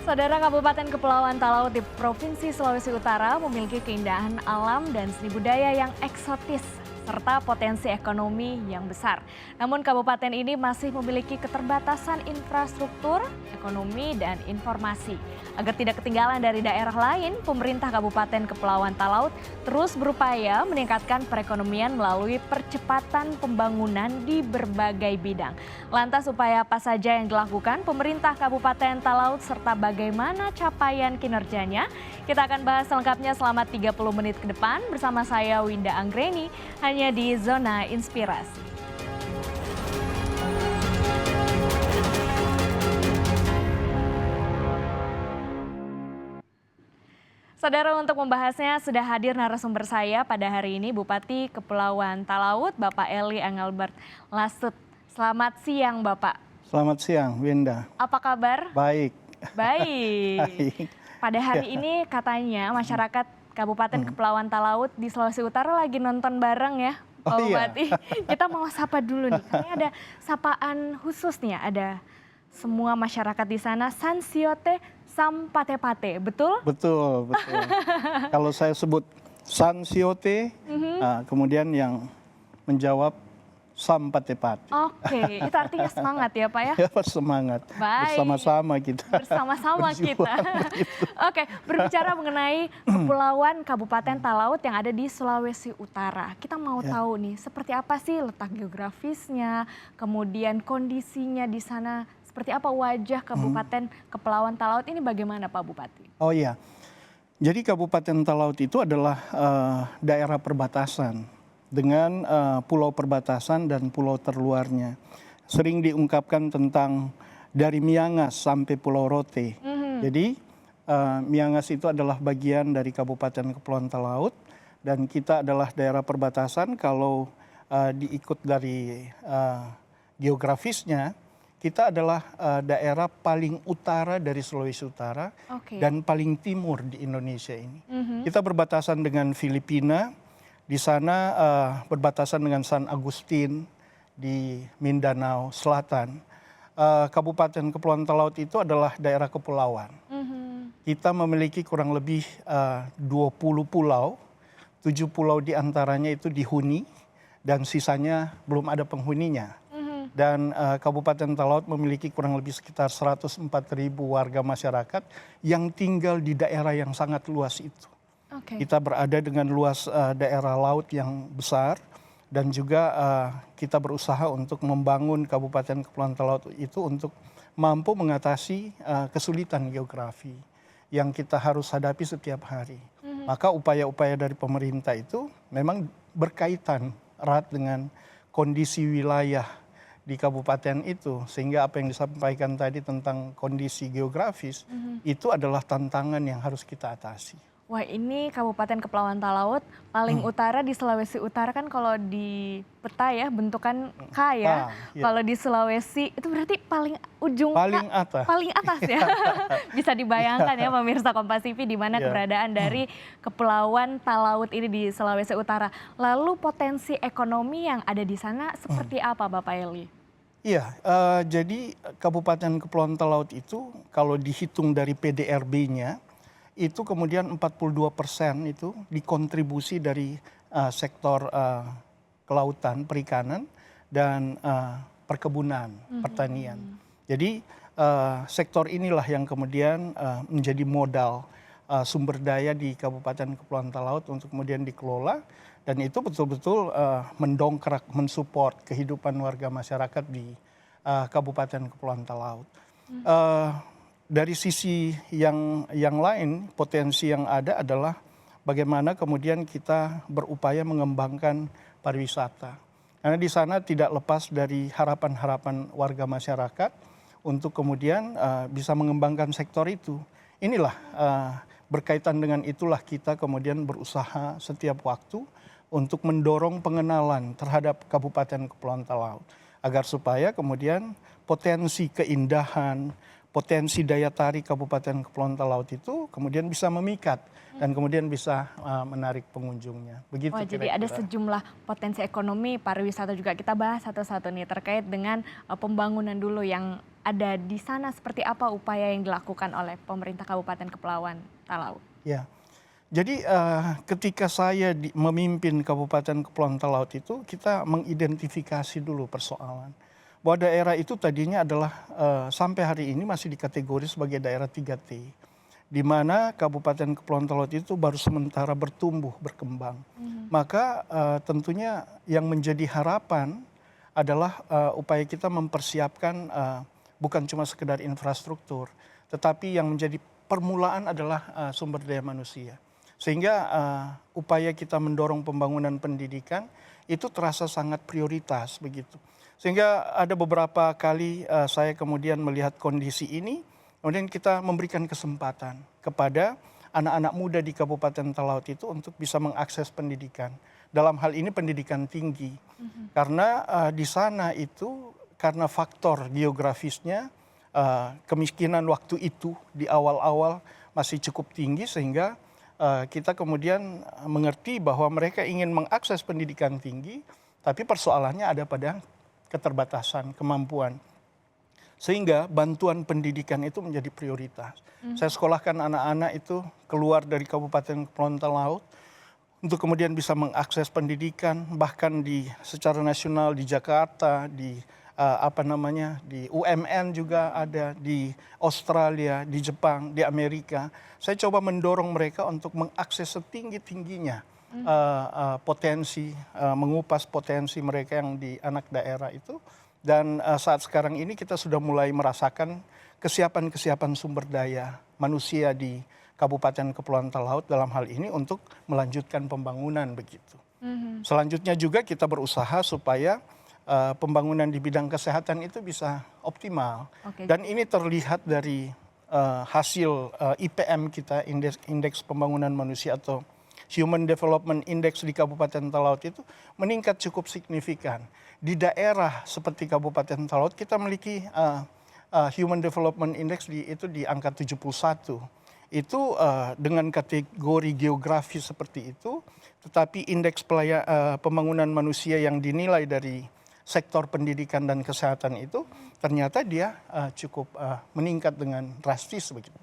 Saudara, Kabupaten Kepulauan Talaut di Provinsi Sulawesi Utara memiliki keindahan alam dan seni budaya yang eksotis serta potensi ekonomi yang besar. Namun kabupaten ini masih memiliki keterbatasan infrastruktur, ekonomi, dan informasi. Agar tidak ketinggalan dari daerah lain, pemerintah Kabupaten Kepulauan Talaut terus berupaya meningkatkan perekonomian melalui percepatan pembangunan di berbagai bidang. Lantas upaya apa saja yang dilakukan pemerintah Kabupaten Talaut serta bagaimana capaian kinerjanya? Kita akan bahas selengkapnya selama 30 menit ke depan bersama saya Winda Anggreni hanya di Zona Inspirasi. Saudara, untuk membahasnya sudah hadir narasumber saya pada hari ini Bupati Kepulauan Talaut, Bapak Eli Engelbert Lasut. Selamat siang, Bapak. Selamat siang, Winda. Apa kabar? Baik. Baik. Pada hari ini katanya masyarakat Kabupaten Kepulauan Talaut di Sulawesi Utara lagi nonton bareng ya, Pak Bupati. Kita mau sapa dulu nih, karena ada sapaan khusus nih, ada semua masyarakat di sana, Sansiote Sampate-pate, betul? Betul. Kalau saya sebut Sansiote, kemudian yang menjawab Sampate-pate. Oke, itu artinya semangat ya Pak ya? Ya, semangat. Baik. Bersama-sama kita. Bersama-sama kita. Oke, berbicara mengenai kepulauan Kabupaten Talaut yang ada di Sulawesi Utara. Kita mau tahu nih, seperti apa sih letak geografisnya, kemudian kondisinya di sana, seperti apa wajah Kabupaten Kepulauan Talaut ini bagaimana Pak Bupati? Oh iya, jadi Kabupaten Talaut itu adalah daerah perbatasan dengan pulau perbatasan dan pulau terluarnya. Sering diungkapkan tentang dari Miangas sampai Pulau Rote. Jadi Miangas itu adalah bagian dari Kabupaten Kepulauan Talaut dan kita adalah daerah perbatasan. Kalau diikut dari geografisnya, kita adalah daerah paling utara dari Sulawesi Utara dan paling timur di Indonesia ini. Kita berbatasan dengan Filipina, di sana berbatasan dengan San Agustin di Mindanao Selatan. Kabupaten Kepulauan Talaut itu adalah daerah kepulauan. Kita memiliki kurang lebih 20 pulau, 7 pulau diantaranya itu dihuni dan sisanya belum ada penghuninya. Dan Kabupaten Talaut memiliki kurang lebih sekitar 104.000 warga masyarakat yang tinggal di daerah yang sangat luas itu. Kita berada dengan luas daerah laut yang besar dan juga kita berusaha untuk membangun Kabupaten Kepulauan Talaut itu untuk mampu mengatasi kesulitan geografi yang kita harus hadapi setiap hari. Maka upaya-upaya dari pemerintah itu memang berkaitan erat dengan kondisi wilayah di kabupaten itu, sehingga apa yang disampaikan tadi tentang kondisi geografis itu adalah tantangan yang harus kita atasi. Wah, ini Kabupaten Kepulauan Talaut paling utara di Sulawesi Utara kan, kalau di peta ya bentukan K ya. Kalau di Sulawesi itu berarti paling ujung paling atas. Paling atas ya. Bisa dibayangkan ya pemirsa Kompas TV di mana keberadaan dari Kepulauan Talaut ini di Sulawesi Utara. Lalu potensi ekonomi yang ada di sana seperti apa Bapak Eli? Iya, jadi Kabupaten Kepulauan Talaut itu kalau dihitung dari PDRB-nya itu kemudian 42% itu dikontribusi dari sektor kelautan, perikanan, dan perkebunan, pertanian. Jadi sektor inilah yang kemudian menjadi modal sumber daya di Kabupaten Kepulauan Talaut untuk kemudian dikelola. Dan itu betul-betul mendongkrak, mensupport kehidupan warga masyarakat di Kabupaten Kepulauan Talaut. Dari sisi yang lain, potensi yang ada adalah bagaimana kemudian kita berupaya mengembangkan pariwisata. Karena di sana tidak lepas dari harapan-harapan warga masyarakat untuk kemudian bisa mengembangkan sektor itu. Inilah berkaitan dengan itulah kita kemudian berusaha setiap waktu untuk mendorong pengenalan terhadap Kabupaten Kepulauan Talaut. Agar supaya kemudian potensi keindahan, potensi daya tarik Kabupaten Kepulauan Talaut itu kemudian bisa memikat dan kemudian bisa menarik pengunjungnya. Begitu Wah, jadi ada kira-kira. sejumlah potensi ekonomi, pariwisata juga kita bahas satu-satu nih terkait dengan pembangunan dulu yang ada di sana, seperti apa upaya yang dilakukan oleh pemerintah Kabupaten Kepulauan Talaut. Ya, jadi ketika saya memimpin Kabupaten Kepulauan Talaut itu, kita mengidentifikasi dulu persoalan. Bahwa daerah itu tadinya adalah sampai hari ini masih dikategori sebagai daerah 3T. Di mana Kabupaten Kepulauan Talaut itu baru sementara bertumbuh, berkembang. Maka tentunya yang menjadi harapan adalah upaya kita mempersiapkan bukan cuma sekedar infrastruktur, tetapi yang menjadi permulaan adalah sumber daya manusia. Sehingga upaya kita mendorong pembangunan pendidikan itu terasa sangat prioritas begitu. Sehingga ada beberapa kali saya kemudian melihat kondisi ini, kemudian kita memberikan kesempatan kepada anak-anak muda di Kabupaten Talaut itu untuk bisa mengakses pendidikan. Dalam hal ini pendidikan tinggi. Karena di sana itu karena faktor geografisnya, kemiskinan waktu itu di awal-awal masih cukup tinggi sehingga kita kemudian mengerti bahwa mereka ingin mengakses pendidikan tinggi, tapi persoalannya ada pada keterbatasan kemampuan. Sehingga bantuan pendidikan itu menjadi prioritas. Saya sekolahkan anak-anak itu keluar dari Kabupaten Kepulauan Talaut untuk kemudian bisa mengakses pendidikan, bahkan secara nasional di Jakarta, di di UMN juga ada, di Australia, di Jepang, di Amerika. Saya coba mendorong mereka untuk mengakses setinggi-tingginya potensi, mengupas potensi mereka yang di anak daerah itu. Dan saat sekarang ini kita sudah mulai merasakan kesiapan sumber daya manusia di Kabupaten Kepulauan Talaut dalam hal ini untuk melanjutkan pembangunan begitu. Selanjutnya juga kita berusaha supaya pembangunan di bidang kesehatan itu bisa optimal. Dan ini terlihat dari hasil IPM kita, Indeks Pembangunan Manusia atau Human Development Index di Kabupaten Talaut itu meningkat cukup signifikan. Di daerah seperti Kabupaten Talaut kita memiliki Human Development Index itu di angka 71. Itu dengan kategori geografis seperti itu, tetapi indeks pembangunan manusia yang dinilai dari sektor pendidikan dan kesehatan itu ternyata dia cukup meningkat dengan drastis begitu,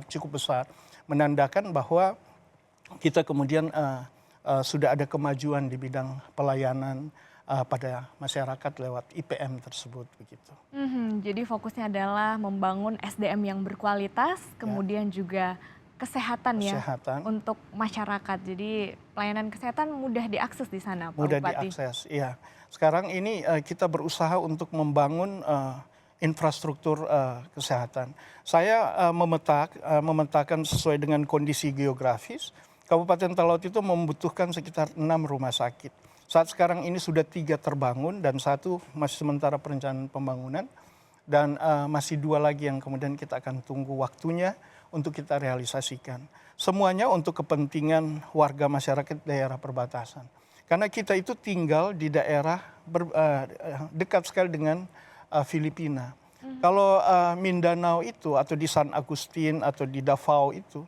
cukup besar, menandakan bahwa kita kemudian sudah ada kemajuan di bidang pelayanan pada masyarakat lewat IPM tersebut begitu. Jadi fokusnya adalah membangun SDM yang berkualitas, kemudian juga kesehatan ya untuk masyarakat. Jadi pelayanan kesehatan mudah diakses di sana, Pak Mudah Bupati. diakses, iya. Sekarang ini kita berusaha untuk membangun infrastruktur kesehatan. Saya memetakan sesuai dengan kondisi geografis. Kabupaten Talaut itu membutuhkan sekitar 6 rumah sakit. Saat sekarang ini sudah 3 terbangun dan 1 masih sementara perencanaan pembangunan. Dan masih 2 lagi yang kemudian kita akan tunggu waktunya untuk kita realisasikan. Semuanya untuk kepentingan warga masyarakat daerah perbatasan. Karena kita itu tinggal di daerah dekat sekali dengan Filipina. Kalau Mindanao itu atau di San Agustin atau di Davao itu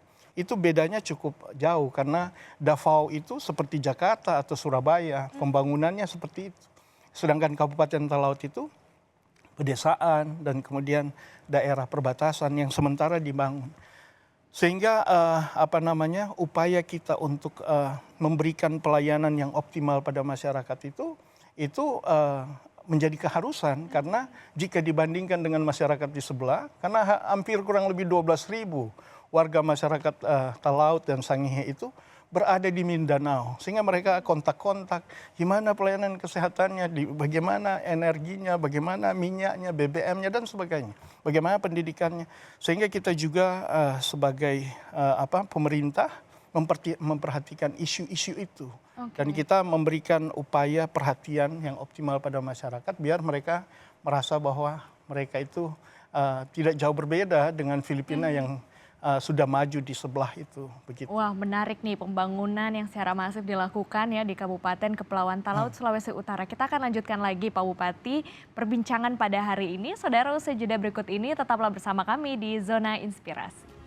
bedanya cukup jauh karena Davao itu seperti Jakarta atau Surabaya, pembangunannya seperti itu. Sedangkan Kabupaten Talaut itu pedesaan dan kemudian daerah perbatasan yang sementara dibangun. Sehingga upaya kita untuk memberikan pelayanan yang optimal pada masyarakat itu menjadi keharusan karena jika dibandingkan dengan masyarakat di sebelah, karena hampir kurang lebih 12.000 warga masyarakat Talaut dan Sangihe itu berada di Mindanao, sehingga mereka kontak-kontak gimana pelayanan kesehatannya, bagaimana energinya, bagaimana minyaknya, BBM-nya dan sebagainya, bagaimana pendidikannya, sehingga kita juga sebagai pemerintah memperhatikan isu-isu itu dan kita memberikan upaya perhatian yang optimal pada masyarakat biar mereka merasa bahwa mereka itu tidak jauh berbeda dengan Filipina yang sudah maju di sebelah itu. Begitu. Wah, menarik nih pembangunan yang secara masif dilakukan ya di Kabupaten Kepulauan Talaut, Sulawesi Utara. Kita akan lanjutkan lagi Pak Bupati perbincangan pada hari ini. Saudara, usai jeda berikut ini tetaplah bersama kami di Zona Inspirasi.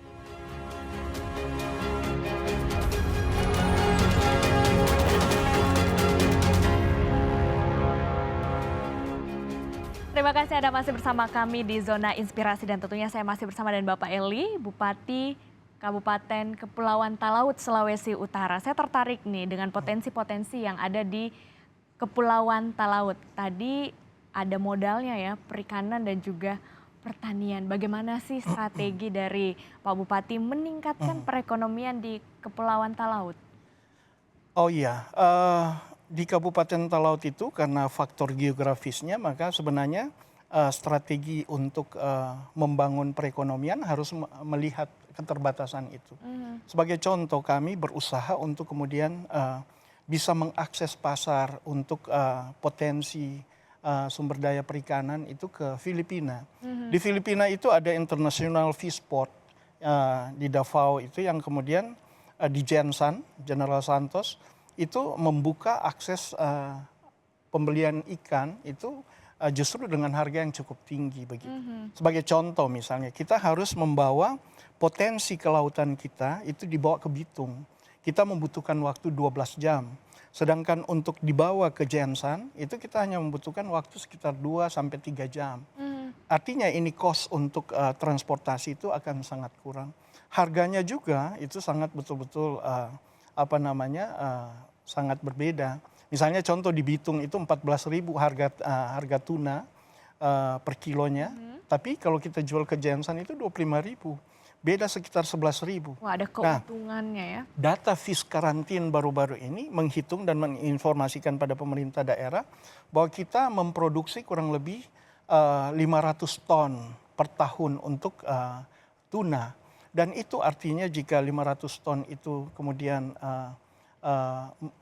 Terima kasih Anda masih bersama kami di Zona Inspirasi dan tentunya saya masih bersama dengan Bapak Eli, Bupati Kabupaten Kepulauan Talaut, Sulawesi Utara. Saya tertarik nih dengan potensi-potensi yang ada di Kepulauan Talaut. Tadi ada modalnya ya, perikanan dan juga pertanian. Bagaimana sih strategi dari Pak Bupati meningkatkan perekonomian di Kepulauan Talaut? Oh iya, di Kabupaten Talaut itu karena faktor geografisnya maka sebenarnya strategi untuk membangun perekonomian harus melihat keterbatasan itu. Sebagai contoh kami berusaha untuk kemudian bisa mengakses pasar untuk potensi sumber daya perikanan itu ke Filipina. Di Filipina itu ada International Fish Port di Davao itu yang kemudian di Gensan, General Santos itu membuka akses pembelian ikan itu justru dengan harga yang cukup tinggi begitu. Sebagai contoh misalnya kita harus membawa potensi kelautan kita itu dibawa ke Bitung. Kita membutuhkan waktu 12 jam. Sedangkan untuk dibawa ke Gensan itu kita hanya membutuhkan waktu sekitar 2 sampai 3 jam. Artinya ini cost untuk transportasi itu akan sangat kurang. Harganya juga itu sangat betul-betul sangat berbeda. Misalnya contoh di Bitung itu 14.000 harga tuna per kilonya. Tapi kalau kita jual ke Gensan itu 25.000. Beda sekitar 11.000. Wah, ada keuntungannya ya. Data fish karantin baru-baru ini menghitung dan menginformasikan pada pemerintah daerah bahwa kita memproduksi kurang lebih 500 ton per tahun untuk tuna. Dan itu artinya jika 500 ton itu kemudian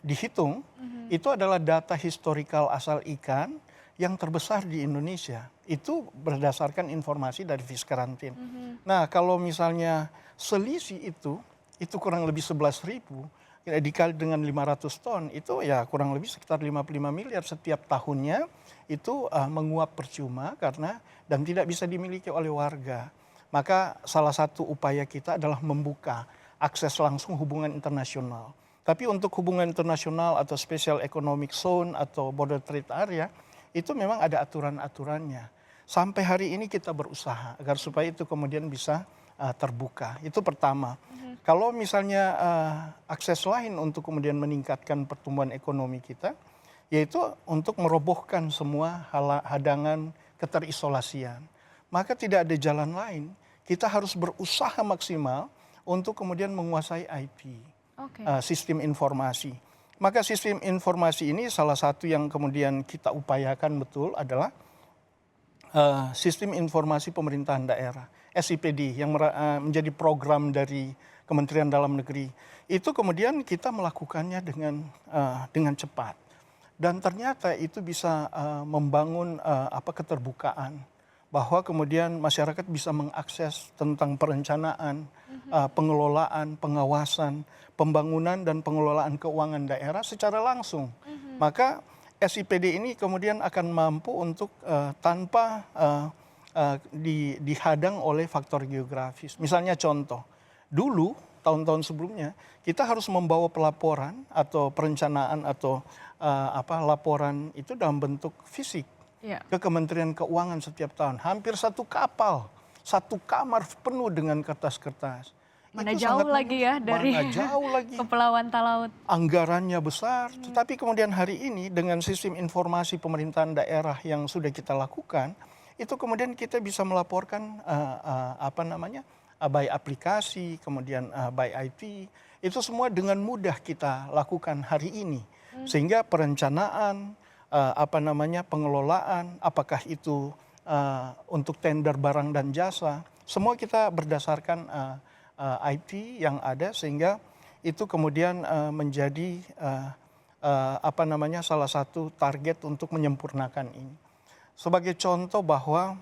dihitung, itu adalah data historikal asal ikan yang terbesar di Indonesia. Itu berdasarkan informasi dari Fish Karantin. Nah, kalau misalnya selisih itu kurang lebih 11.000, dikali dengan 500 ton, itu ya kurang lebih sekitar 55 miliar setiap tahunnya, itu menguap percuma karena dan tidak bisa dimiliki oleh warga. Maka salah satu upaya kita adalah membuka akses langsung hubungan internasional. Tapi untuk hubungan internasional atau Special Economic Zone atau Border Trade Area, itu memang ada aturan-aturannya. Sampai hari ini kita berusaha agar supaya itu kemudian bisa terbuka. Itu pertama. Kalau misalnya akses lain untuk kemudian meningkatkan pertumbuhan ekonomi kita, yaitu untuk merobohkan semua hadangan keterisolasian. Maka tidak ada jalan lain. Kita harus berusaha maksimal untuk kemudian menguasai IT, sistem informasi. Maka sistem informasi ini salah satu yang kemudian kita upayakan betul adalah sistem informasi pemerintahan daerah, SIPD, yang menjadi program dari Kementerian Dalam Negeri. Itu kemudian kita melakukannya dengan cepat. Dan ternyata itu bisa membangun keterbukaan. Bahwa kemudian masyarakat bisa mengakses tentang perencanaan, pengelolaan, pengawasan, pembangunan dan pengelolaan keuangan daerah secara langsung. Maka SIPD ini kemudian akan mampu untuk tanpa dihadang oleh faktor geografis. Misalnya contoh, dulu tahun-tahun sebelumnya kita harus membawa pelaporan atau perencanaan atau laporan itu dalam bentuk fisik. Ke Kementerian Keuangan setiap tahun. Hampir satu kapal, satu kamar penuh dengan kertas-kertas. Mana jauh lagi ya dari Kepulauan Talaut. Anggarannya besar, tetapi kemudian hari ini dengan sistem informasi pemerintahan daerah yang sudah kita lakukan, itu kemudian kita bisa melaporkan by aplikasi, kemudian by IT, itu semua dengan mudah kita lakukan hari ini. Sehingga perencanaan, pengelolaan, apakah itu untuk tender barang dan jasa, semua kita berdasarkan IT yang ada sehingga itu kemudian menjadi salah satu target untuk menyempurnakan ini. Sebagai contoh bahwa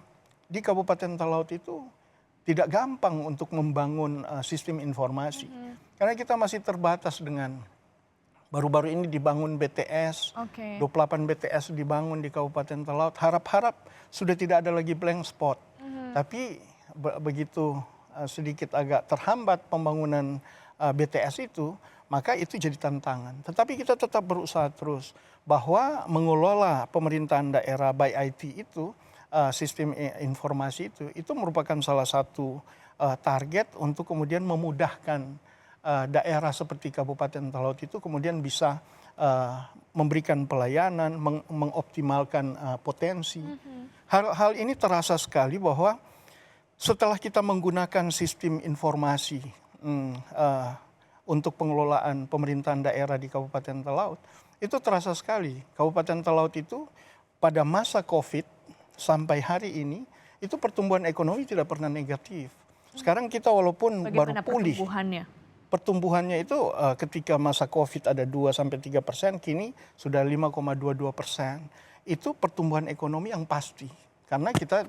di Kabupaten Talaut itu tidak gampang untuk membangun sistem informasi. Karena kita masih terbatas dengan baru-baru ini dibangun BTS, 28 BTS dibangun di Kabupaten Talaut. Harap-harap sudah tidak ada lagi blank spot. Tapi begitu sedikit agak terhambat pembangunan BTS itu, maka itu jadi tantangan. Tetapi kita tetap berusaha terus bahwa mengelola pemerintahan daerah by IT itu, sistem informasi itu merupakan salah satu target untuk kemudian memudahkan daerah seperti Kabupaten Talaut itu kemudian bisa memberikan pelayanan, mengoptimalkan potensi. Hal ini terasa sekali bahwa setelah kita menggunakan sistem informasi untuk pengelolaan pemerintahan daerah di Kabupaten Talaut, itu terasa sekali. Kabupaten Talaut itu pada masa COVID sampai hari ini, itu pertumbuhan ekonomi tidak pernah negatif. Sekarang kita walaupun baru pulih. Pertumbuhannya itu ketika masa COVID ada 2-3%, kini sudah 5,22%. Itu pertumbuhan ekonomi yang pasti. Karena kita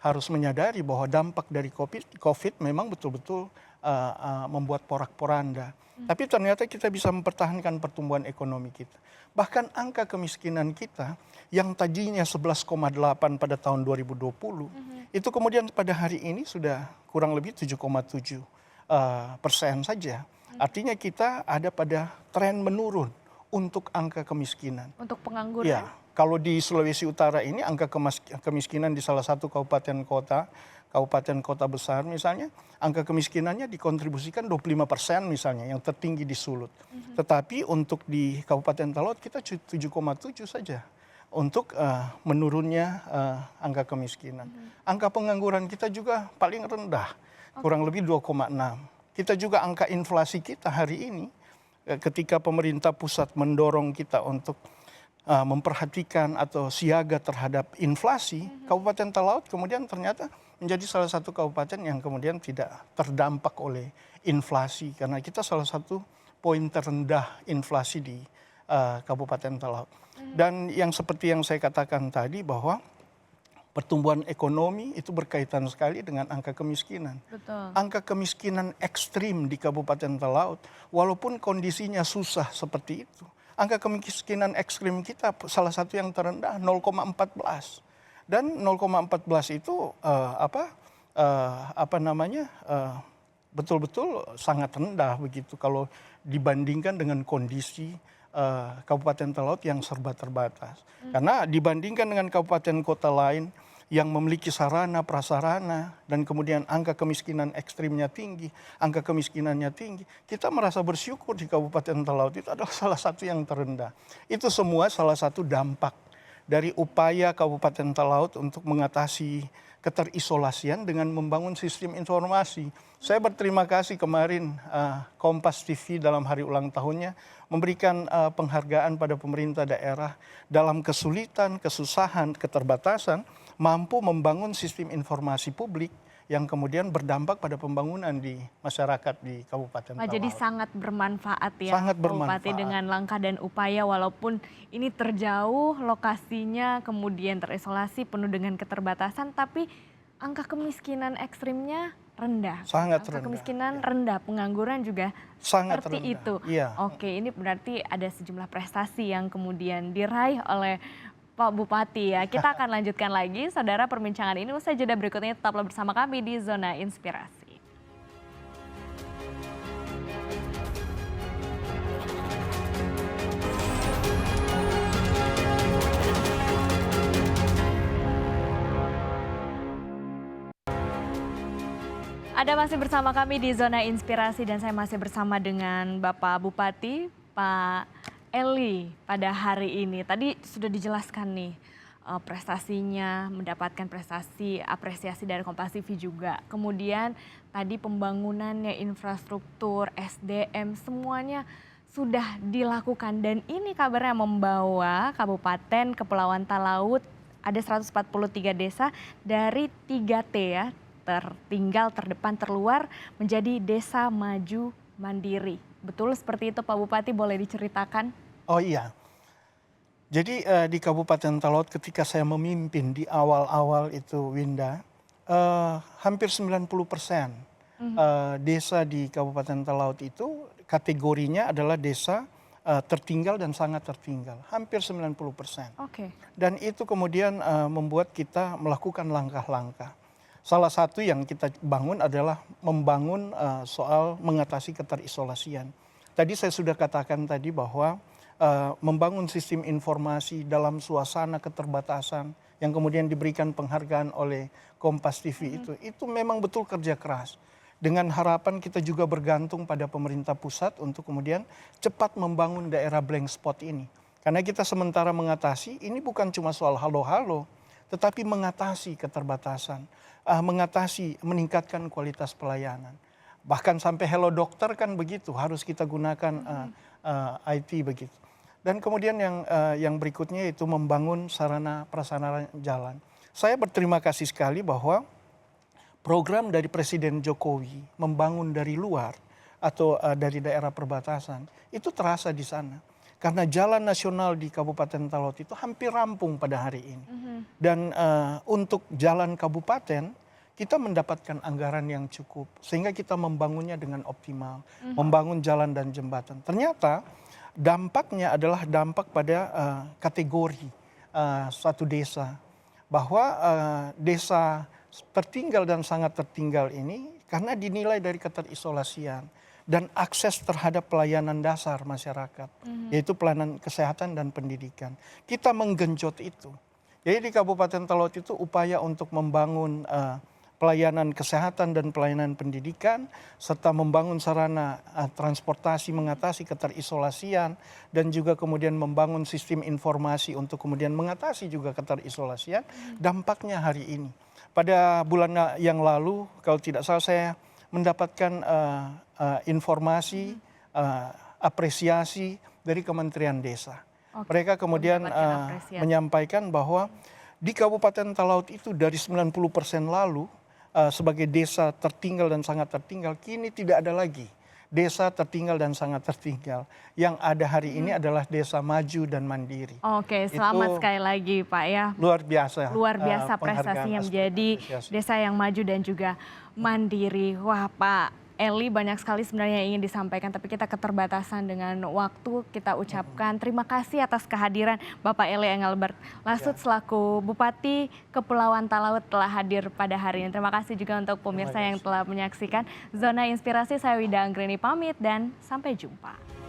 harus menyadari bahwa dampak dari COVID memang betul-betul membuat porak-poranda. Tapi ternyata kita bisa mempertahankan pertumbuhan ekonomi kita. Bahkan angka kemiskinan kita yang tadinya 11,8 pada tahun 2020, itu kemudian pada hari ini sudah kurang lebih 7,7%. saja. Artinya kita ada pada tren menurun untuk angka kemiskinan. Untuk pengangguran? Ya, kalau di Sulawesi Utara ini angka kemiskinan di salah satu kabupaten kota besar misalnya, angka kemiskinannya dikontribusikan 25% misalnya, yang tertinggi di Sulut. Tetapi untuk di Kabupaten Talaut kita 7,7 saja untuk menurunnya angka kemiskinan. Angka pengangguran kita juga paling rendah, kurang lebih 2,6. Kita juga angka inflasi kita hari ini, ketika pemerintah pusat mendorong kita untuk memperhatikan atau siaga terhadap inflasi, Kabupaten Talaut kemudian ternyata menjadi salah satu kabupaten yang kemudian tidak terdampak oleh inflasi. Karena kita salah satu poin terendah inflasi di Kabupaten Talaut. Dan yang seperti yang saya katakan tadi bahwa pertumbuhan ekonomi itu berkaitan sekali dengan angka kemiskinan. Betul. Angka kemiskinan ekstrim di Kabupaten Talaut, walaupun kondisinya susah seperti itu, angka kemiskinan ekstrim kita salah satu yang terendah 0,14. Dan 0,14 itu betul-betul sangat rendah begitu kalau dibandingkan dengan kondisi Kabupaten Talaut yang serba terbatas. Karena dibandingkan dengan kabupaten kota lain yang memiliki sarana, prasarana, dan kemudian angka kemiskinan ekstrimnya tinggi, angka kemiskinannya tinggi, kita merasa bersyukur di Kabupaten Talaut itu adalah salah satu yang terendah. Itu semua salah satu dampak dari upaya Kabupaten Talaut untuk mengatasi keterisolasian dengan membangun sistem informasi. Saya berterima kasih kemarin Kompas TV dalam hari ulang tahunnya memberikan penghargaan pada pemerintah daerah dalam kesulitan, kesusahan, keterbatasan, mampu membangun sistem informasi publik yang kemudian berdampak pada pembangunan di masyarakat di Kabupaten Talaut. Jadi sangat bermanfaat ya, sangat bermanfaat. Bupati, dengan langkah dan upaya walaupun ini terjauh lokasinya, kemudian terisolasi, penuh dengan keterbatasan, tapi angka kemiskinan ekstrimnya rendah. Sangat angka rendah. Kemiskinan rendah, pengangguran juga sangat seperti rendah. itu. Iya. Oke, ini berarti ada sejumlah prestasi yang kemudian diraih oleh Pak Bupati ya. Kita akan lanjutkan lagi, saudara, perbincangan ini usai jeda berikutnya. Tetaplah bersama kami di Zona Inspirasi. Anda masih bersama kami di Zona Inspirasi dan saya masih bersama dengan Bapak Bupati, Pak Eli pada hari ini. Tadi sudah dijelaskan nih prestasinya, mendapatkan prestasi, apresiasi dari Kompas TV juga. Kemudian tadi pembangunannya, infrastruktur, SDM, semuanya sudah dilakukan. Dan ini kabarnya membawa Kabupaten Kepulauan Talaut ada 143 desa dari 3T ya, tertinggal, terdepan, terluar menjadi desa maju mandiri. Betul seperti itu Pak Bupati, boleh diceritakan? Oh iya, jadi di Kabupaten Talaut ketika saya memimpin di awal-awal itu Winda, Hampir 90% desa di Kabupaten Talaut itu kategorinya adalah desa tertinggal dan sangat tertinggal, hampir 90%. Dan itu kemudian membuat kita melakukan langkah-langkah. Salah satu yang kita bangun adalah membangun soal mengatasi keterisolasian. Tadi saya sudah katakan tadi bahwa membangun sistem informasi dalam suasana keterbatasan yang kemudian diberikan penghargaan oleh Kompas TV itu memang betul kerja keras. Dengan harapan kita juga bergantung pada pemerintah pusat untuk kemudian cepat membangun daerah blank spot ini. Karena kita sementara mengatasi, ini bukan cuma soal halo-halo, tetapi mengatasi keterbatasan, meningkatkan kualitas pelayanan. Bahkan sampai Hello Dokter kan begitu, harus kita gunakan IT begitu. Dan kemudian yang berikutnya itu membangun sarana prasarana jalan. Saya berterima kasih sekali bahwa program dari Presiden Jokowi membangun dari luar atau dari daerah perbatasan itu terasa di sana. Karena jalan nasional di Kabupaten Talaut itu hampir rampung pada hari ini. Dan untuk jalan kabupaten kita mendapatkan anggaran yang cukup sehingga kita membangunnya dengan optimal, membangun jalan dan jembatan. Ternyata dampaknya adalah dampak pada kategori suatu desa. Bahwa desa tertinggal dan sangat tertinggal ini karena dinilai dari keterisolasian dan akses terhadap pelayanan dasar masyarakat, yaitu pelayanan kesehatan dan pendidikan. Kita menggenjot itu. Jadi di Kabupaten Talaut itu upaya untuk membangun pelayanan kesehatan dan pelayanan pendidikan, serta membangun sarana transportasi mengatasi keterisolasian, dan juga kemudian membangun sistem informasi untuk kemudian mengatasi juga keterisolasian, dampaknya hari ini. Pada bulan yang lalu, kalau tidak salah saya mendapatkan informasi, apresiasi dari Kementerian Desa. Mereka kemudian menyampaikan bahwa di Kabupaten Talaut itu dari 90% lalu, sebagai desa tertinggal dan sangat tertinggal, kini tidak ada lagi desa tertinggal dan sangat tertinggal. Yang ada hari ini adalah desa maju dan mandiri. Oke, selamat sekali lagi Pak ya. Luar biasa. Luar biasa prestasinya menjadi desa yang maju dan juga mandiri. Wah Pak Eli, banyak sekali sebenarnya yang ingin disampaikan, tapi kita keterbatasan dengan waktu. Kita ucapkan terima kasih atas kehadiran Bapak Eli Engelbert Lasut selaku Bupati Kepulauan Talaut telah hadir pada hari ini. Terima kasih juga untuk pemirsa yang telah menyaksikan Zona Inspirasi. Saya Wida Anggreni pamit dan sampai jumpa.